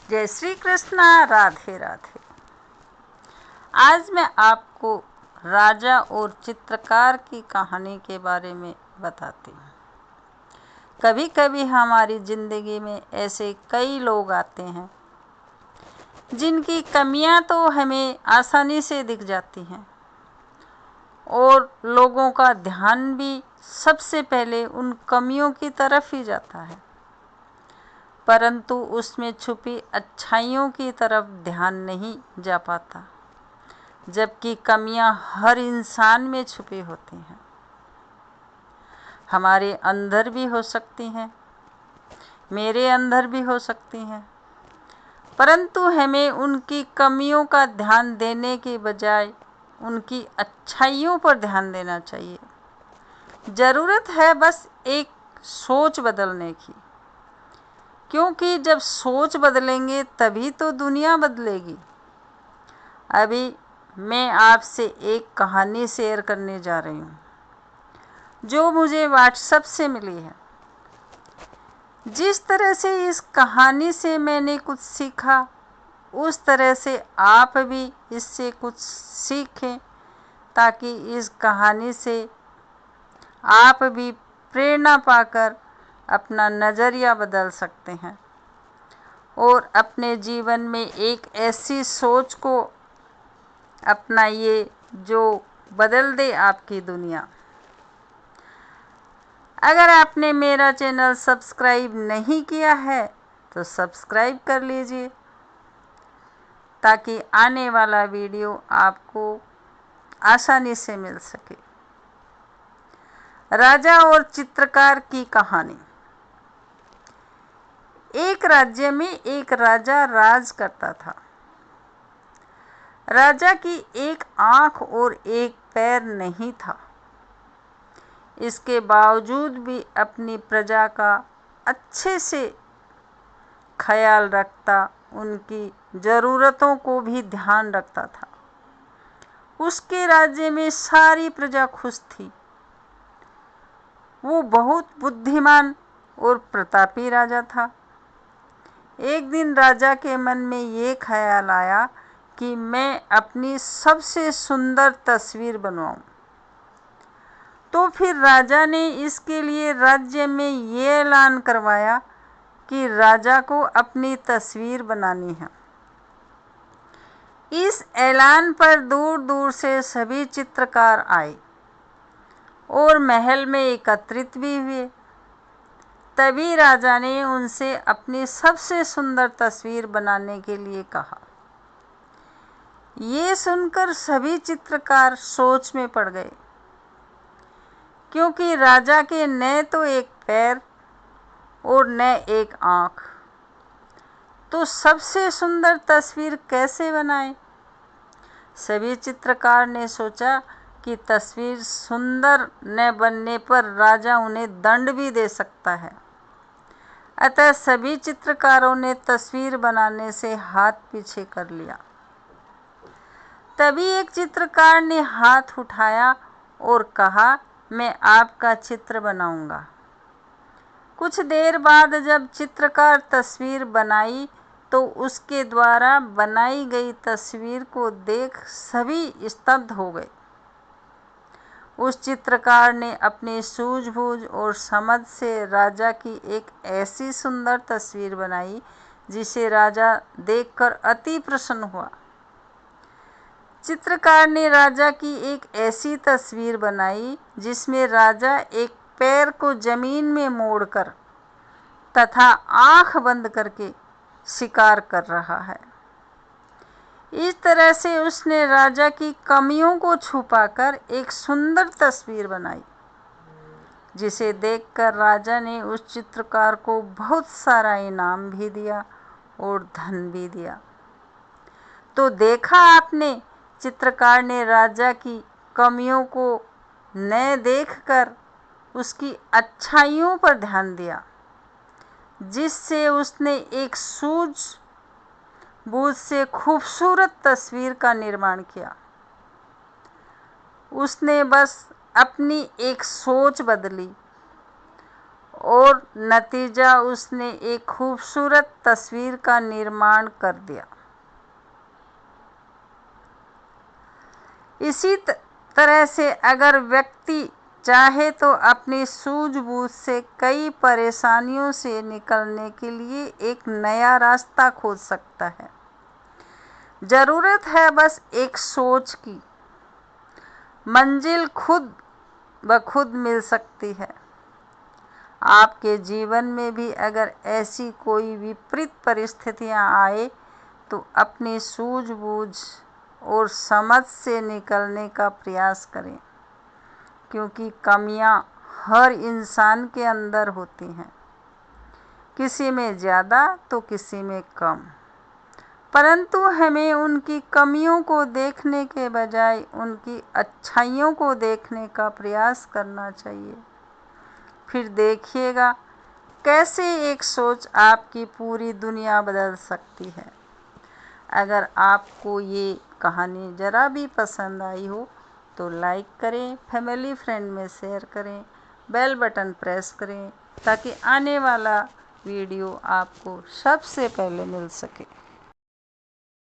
जय श्री कृष्णा। राधे राधे। आज मैं आपको राजा और चित्रकार की कहानी के बारे में बताती हूँ। कभी कभी हमारी ज़िंदगी में ऐसे कई लोग आते हैं जिनकी कमियां तो हमें आसानी से दिख जाती हैं और लोगों का ध्यान भी सबसे पहले उन कमियों की तरफ ही जाता है, परंतु उसमें छुपी अच्छाइयों की तरफ ध्यान नहीं जा पाता, जबकि कमियां हर इंसान में छुपी होती हैं। हमारे अंदर भी हो सकती हैं, मेरे अंदर भी हो सकती हैं, परंतु हमें उनकी कमियों का ध्यान देने के बजाय उनकी अच्छाइयों पर ध्यान देना चाहिए। ज़रूरत है बस एक सोच बदलने की, क्योंकि जब सोच बदलेंगे तभी तो दुनिया बदलेगी। अभी मैं आपसे एक कहानी शेयर करने जा रही हूँ जो मुझे व्हाट्सएप से मिली है। जिस तरह से इस कहानी से मैंने कुछ सीखा, उस तरह से आप भी इससे कुछ सीखें, ताकि इस कहानी से आप भी प्रेरणा पाकर अपना नज़रिया बदल सकते हैं और अपने जीवन में एक ऐसी सोच को अपनाइए जो बदल दे आपकी दुनिया। अगर आपने मेरा चैनल सब्सक्राइब नहीं किया है तो सब्सक्राइब कर लीजिए, ताकि आने वाला वीडियो आपको आसानी से मिल सके। राजा और चित्रकार की कहानी। एक राज्य में एक राजा राज करता था। राजा की एक आंख और एक पैर नहीं था। इसके बावजूद भी अपनी प्रजा का अच्छे से ख्याल रखता, उनकी ज़रूरतों को भी ध्यान रखता था। उसके राज्य में सारी प्रजा खुश थी। वो बहुत बुद्धिमान और प्रतापी राजा था। एक दिन राजा के मन में ये ख्याल आया कि मैं अपनी सबसे सुंदर तस्वीर बनवाऊं। तो फिर राजा ने इसके लिए राज्य में ये ऐलान करवाया कि राजा को अपनी तस्वीर बनानी है। इस ऐलान पर दूर दूर से सभी चित्रकार आए और महल में एकत्रित भी हुए। तभी राजा ने उनसे अपनी सबसे सुंदर तस्वीर बनाने के लिए कहा। ये सुनकर सभी चित्रकार सोच में पड़ गए, क्योंकि राजा के न तो एक पैर और न एक आंख, तो सबसे सुंदर तस्वीर कैसे बनाए। सभी चित्रकार ने सोचा कि तस्वीर सुंदर न बनने पर राजा उन्हें दंड भी दे सकता है। अतः सभी चित्रकारों ने तस्वीर बनाने से हाथ पीछे कर लिया। तभी एक चित्रकार ने हाथ उठाया और कहा, मैं आपका चित्र बनाऊंगा। कुछ देर बाद जब चित्रकार तस्वीर बनाई तो उसके द्वारा बनाई गई तस्वीर को देख सभी स्तब्ध हो गए। उस चित्रकार ने अपनी सूझबूझ और समझ से राजा की एक ऐसी सुंदर तस्वीर बनाई जिसे राजा देखकर अति प्रसन्न हुआ। चित्रकार ने राजा की एक ऐसी तस्वीर बनाई जिसमें राजा एक पैर को जमीन में मोड़कर तथा आंख बंद करके शिकार कर रहा है। इस तरह से उसने राजा की कमियों को छुपाकर एक सुंदर तस्वीर बनाई, जिसे देखकर राजा ने उस चित्रकार को बहुत सारा इनाम भी दिया और धन भी दिया। तो देखा आपने, चित्रकार ने राजा की कमियों को न देखकर उसकी अच्छाइयों पर ध्यान दिया, जिससे उसने एक सूझबूझ से खूबसूरत तस्वीर का निर्माण किया। उसने बस अपनी एक सोच बदली और नतीजा उसने एक खूबसूरत तस्वीर का निर्माण कर दिया। इसी तरह से अगर व्यक्ति चाहे तो अपनी सूझबूझ से कई परेशानियों से निकलने के लिए एक नया रास्ता खोज सकता है। जरूरत है बस एक सोच की। मंजिल खुद ब खुद मिल सकती है। आपके जीवन में भी अगर ऐसी कोई विपरीत परिस्थितियां आए तो अपनी सूझबूझ और समझ से निकलने का प्रयास करें, क्योंकि कमियां हर इंसान के अंदर होती हैं, किसी में ज़्यादा तो किसी में कम, परंतु हमें उनकी कमियों को देखने के बजाय उनकी अच्छाइयों को देखने का प्रयास करना चाहिए। फिर देखिएगा कैसे एक सोच आपकी पूरी दुनिया बदल सकती है। अगर आपको ये कहानी ज़रा भी पसंद आई हो तो लाइक करें, फैमिली फ्रेंड में शेयर करें, बेल बटन प्रेस करें ताकि आने वाला वीडियो आपको सबसे पहले मिल सके।